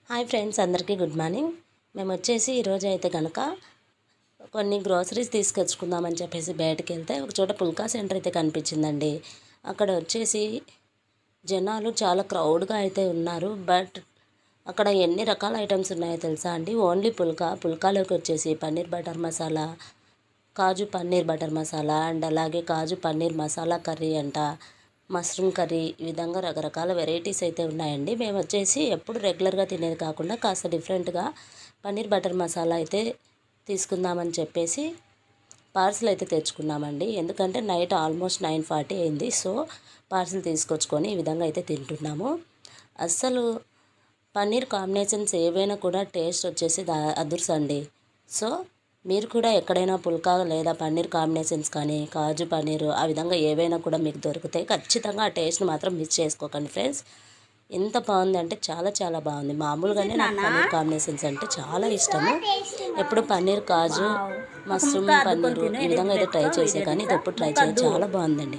Hi friends, అందరికీ good morning. మేము వచ్చేసి ఈరోజు అయితే కనుక కొన్ని గ్రోసరీస్ తీసుకొచ్చుకుందామని చెప్పేసి బయటకు వెళ్తే ఒక చోట పుల్కా సెంటర్ అయితే కనిపించిందండి. అక్కడ వచ్చేసి జనాలు చాలా క్రౌడ్గా అయితే ఉన్నారు. బట్ అక్కడ ఎన్ని రకాల ఐటమ్స్ ఉన్నాయో తెలుసా అండి. ఓన్లీ పుల్కాలోకి వచ్చేసి paneer butter masala, kaju paneer butter masala and అలాగే కాజు పన్నీర్ మసాలా కర్రీ అంట, మష్రూమ్ కర్రీ, ఈ విధంగా రకరకాల వెరైటీస్ అయితే ఉన్నాయండి. మేము వచ్చేసి ఎప్పుడు రెగ్యులర్గా తినేది కాకుండా కాస్త డిఫరెంట్గా పన్నీర్ బటర్ మసాలా అయితే తీసుకుందామని చెప్పేసి పార్సిల్ అయితే తెచ్చుకున్నామండి. ఎందుకంటే నైట్ ఆల్మోస్ట్ 9:40 అయింది. సో పార్సిల్ తీసుకొచ్చుకొని ఈ విధంగా అయితే తింటున్నాము. అస్సలు పన్నీర్ కాంబినేషన్స్ ఏవైనా కూడా టేస్ట్ వచ్చేసి అదుర్సండి. సో మీరు కూడా ఎక్కడైనా పుల్కా లేదా పన్నీర్ కాంబినేషన్స్ కానీ కాజు పన్నీరు ఆ విధంగా ఏవైనా కూడా మీకు దొరుకుతాయి. ఖచ్చితంగా ఆ టేస్ట్ని మాత్రం మిస్ చేసుకోకండి ఫ్రెండ్స్. ఎంత బాగుంది అంటే చాలా చాలా బాగుంది. మామూలుగానే నాకు పన్నీర్ కాంబినేషన్స్ అంటే చాలా ఇష్టము. ఎప్పుడు పన్నీర్ కాజు మష్రూమ్ పన్నీరు ఈ విధంగా అయితే ట్రై చేసే కానీ ఇది ఎప్పుడు ట్రై చేయాలి. చాలా బాగుందండి.